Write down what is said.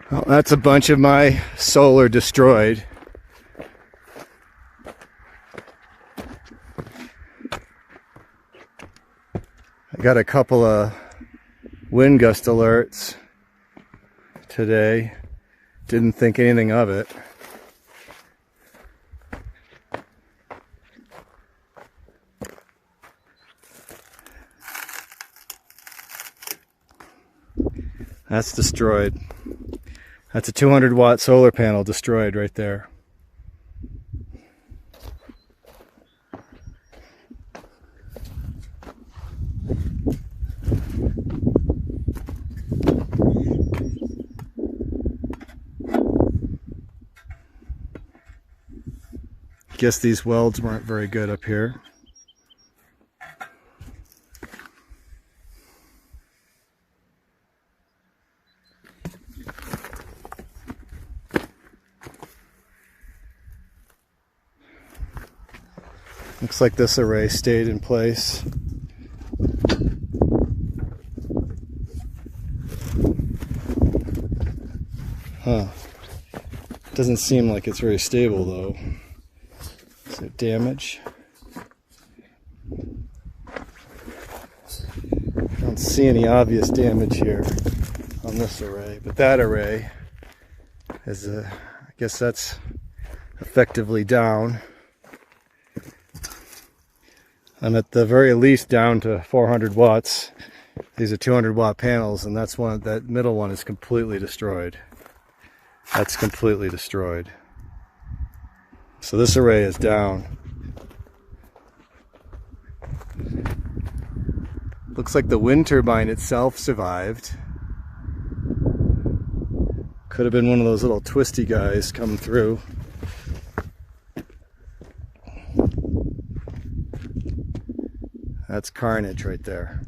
Well, that's a bunch of my solar destroyed. I got a couple of wind gust alerts today. Didn't think anything of it. That's destroyed. That's a 200-watt solar panel destroyed right there. Guess these welds weren't very good up here. Looks like this array stayed in place. Huh. Doesn't seem like it's very stable though. Is it damage? I don't see any obvious damage here on this array, but that array is I guess that's effectively down. I'm at the very least down to 400 watts. These are 200-watt panels, and that's one. That middle one is completely destroyed. That's completely destroyed. So this array is down. Looks like the wind turbine itself survived. Could have been one of those little twisty guys coming through. That's carnage right there.